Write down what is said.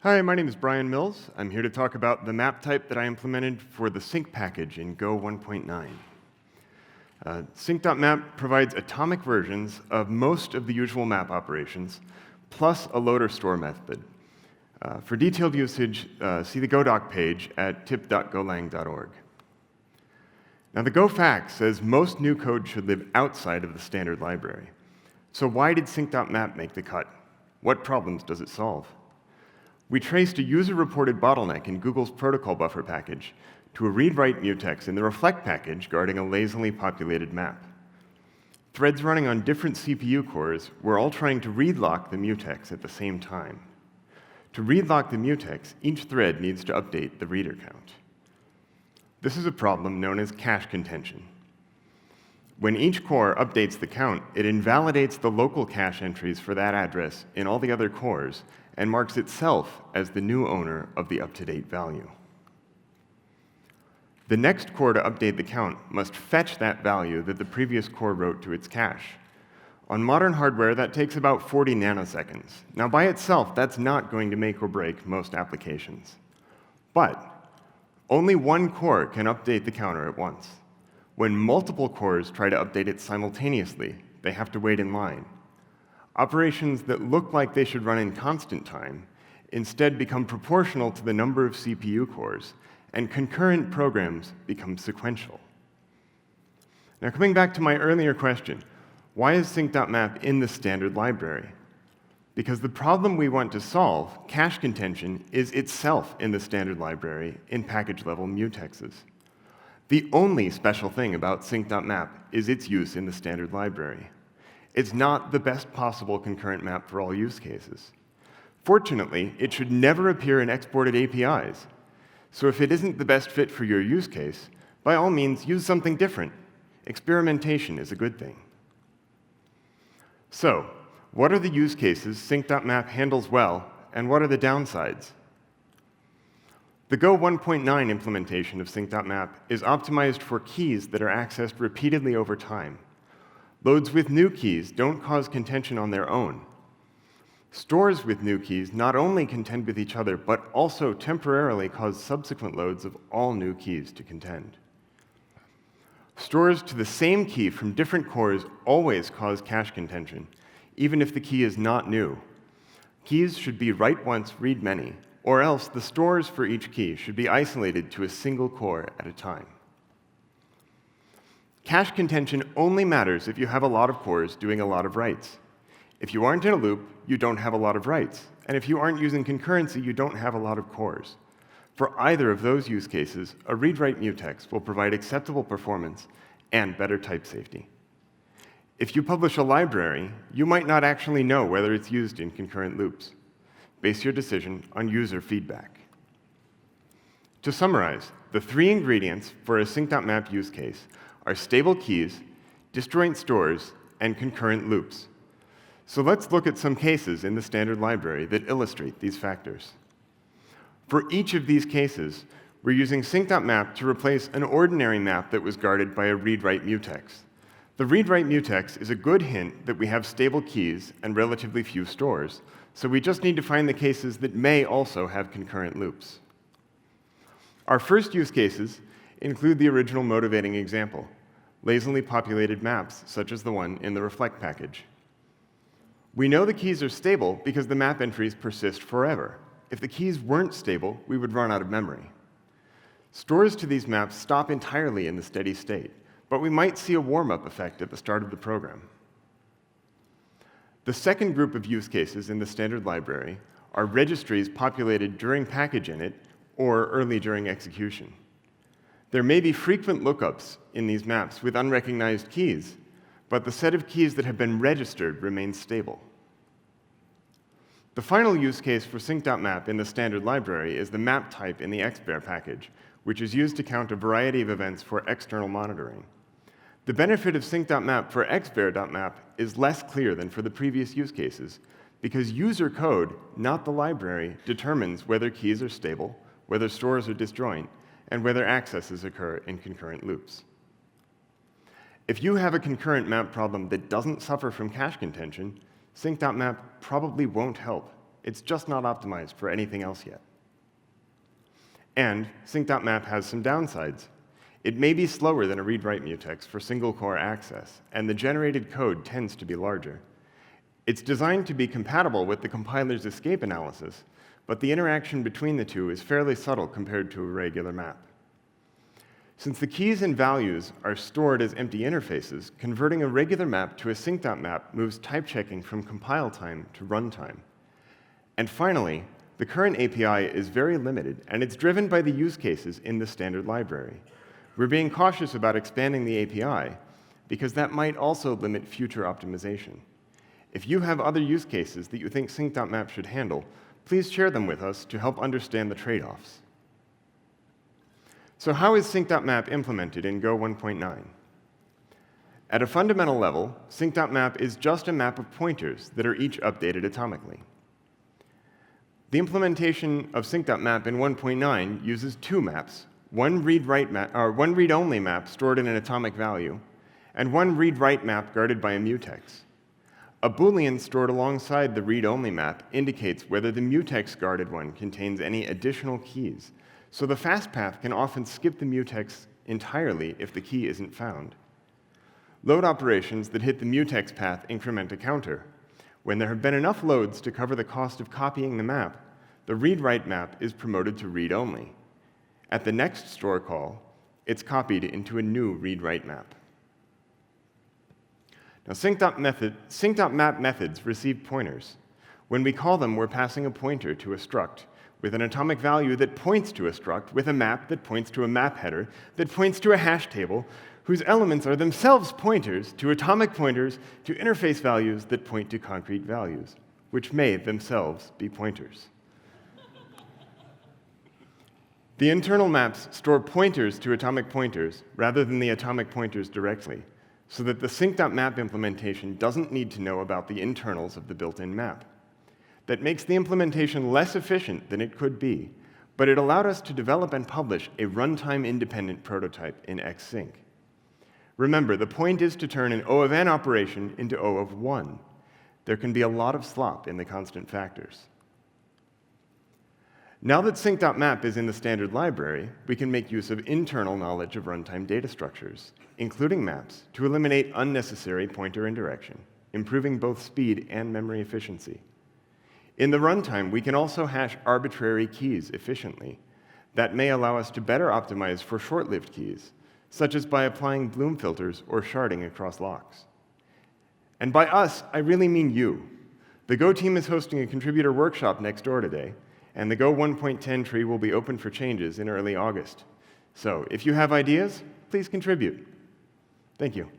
Hi, my name is Bryan Mills. I'm here to talk about the map type that I implemented for the sync package in Go 1.9. Sync.Map provides atomic versions of most of the usual map operations, plus a loader store method. For detailed usage, see the GoDoc page at tip.golang.org. Now, the Go fact says most new code should live outside of the standard library. So why did sync.map make the cut? What problems does it solve? We traced a user-reported bottleneck in Google's protocol buffer package to a read-write mutex in the reflect package guarding a lazily populated map. Threads running on different CPU cores were all trying to read-lock the mutex at the same time. To read-lock the mutex, each thread needs to update the reader count. This is a problem known as cache contention. When each core updates the count, it invalidates the local cache entries for that address in all the other cores and marks itself as the new owner of the up-to-date value. The next core to update the count must fetch that value that the previous core wrote to its cache. On modern hardware, that takes about 40 nanoseconds. Now, by itself, that's not going to make or break most applications. But only one core can update the counter at once. When multiple cores try to update it simultaneously, they have to wait in line. Operations that look like they should run in constant time instead become proportional to the number of CPU cores, and concurrent programs become sequential. Now, coming back to my earlier question, why is sync.map in the standard library? Because the problem we want to solve, cache contention, is itself in the standard library in package-level mutexes. The only special thing about sync.map is its use in the standard library. It's not the best possible concurrent map for all use cases. Fortunately, it should never appear in exported APIs. So if it isn't the best fit for your use case, by all means, use something different. Experimentation is a good thing. So, what are the use cases sync.map handles well, and what are the downsides? The Go 1.9 implementation of sync.map is optimized for keys that are accessed repeatedly over time. Loads with new keys don't cause contention on their own. Stores with new keys not only contend with each other, but also temporarily cause subsequent loads of all new keys to contend. Stores to the same key from different cores always cause cache contention, even if the key is not new. Keys should be write once, read many, or else the stores for each key should be isolated to a single core at a time. Cache contention only matters if you have a lot of cores doing a lot of writes. If you aren't in a loop, you don't have a lot of writes. And if you aren't using concurrency, you don't have a lot of cores. For either of those use cases, a read-write mutex will provide acceptable performance and better type safety. If you publish a library, you might not actually know whether it's used in concurrent loops. Base your decision on user feedback. To summarize, the three ingredients for a sync.map use case are stable keys, disjoint stores, and concurrent loops. So let's look at some cases in the standard library that illustrate these factors. For each of these cases, we're using sync.map to replace an ordinary map that was guarded by a read-write mutex. The read-write mutex is a good hint that we have stable keys and relatively few stores, so we just need to find the cases that may also have concurrent loops. Our first use cases include the original motivating example, lazily populated maps, such as the one in the reflect package. We know the keys are stable because the map entries persist forever. If the keys weren't stable, we would run out of memory. Stores to these maps stop entirely in the steady state, but we might see a warm-up effect at the start of the program. The second group of use cases in the standard library are registries populated during package init or early during execution. There may be frequent lookups in these maps with unrecognized keys, but the set of keys that have been registered remains stable. The final use case for sync.map in the standard library is the map type in the xbear package, which is used to count a variety of events for external monitoring. The benefit of sync.map for xbear.map is less clear than for the previous use cases, because user code, not the library, determines whether keys are stable, whether stores are disjoint, and whether accesses occur in concurrent loops. If you have a concurrent map problem that doesn't suffer from cache contention, sync.map probably won't help. It's just not optimized for anything else yet. And sync.Map has some downsides. It may be slower than a read-write mutex for single-core access, and the generated code tends to be larger. It's designed to be compatible with the compiler's escape analysis, but the interaction between the two is fairly subtle compared to a regular map. Since the keys and values are stored as empty interfaces, converting a regular map to a sync.Map moves type checking from compile time to runtime. And finally, the current API is very limited, and it's driven by the use cases in the standard library. We're being cautious about expanding the API because that might also limit future optimization. If you have other use cases that you think sync.Map should handle, please share them with us to help understand the trade-offs. So how is sync.Map implemented in Go 1.9? At a fundamental level, sync.Map is just a map of pointers that are each updated atomically. The implementation of sync.Map in 1.9 uses two maps, one read-only map stored in an atomic value, and one read-write map guarded by a mutex. A Boolean stored alongside the read-only map indicates whether the mutex-guarded one contains any additional keys, so the fast path can often skip the mutex entirely if the key isn't found. Load operations that hit the mutex path increment a counter. When there have been enough loads to cover the cost of copying the map, the read-write map is promoted to read-only. At the next store call, it's copied into a new read-write map. Now, sync.map methods receive pointers. When we call them, we're passing a pointer to a struct with an atomic value that points to a struct with a map that points to a map header that points to a hash table whose elements are themselves pointers to atomic pointers to interface values that point to concrete values, which may themselves be pointers. The internal maps store pointers to atomic pointers rather than the atomic pointers directly, so that the sync.map implementation doesn't need to know about the internals of the built-in map. That makes the implementation less efficient than it could be, but it allowed us to develop and publish a runtime-independent prototype in Xsync. Remember, the point is to turn an O of n operation into O of 1. There can be a lot of slop in the constant factors. Now that sync.map is in the standard library, we can make use of internal knowledge of runtime data structures, including maps, to eliminate unnecessary pointer indirection, improving both speed and memory efficiency. In the runtime, we can also hash arbitrary keys efficiently. That may allow us to better optimize for short-lived keys, such as by applying Bloom filters or sharding across locks. And by us, I really mean you. The Go team is hosting a contributor workshop next door today, and the Go 1.10 tree will be open for changes in early August. So if you have ideas, please contribute. Thank you.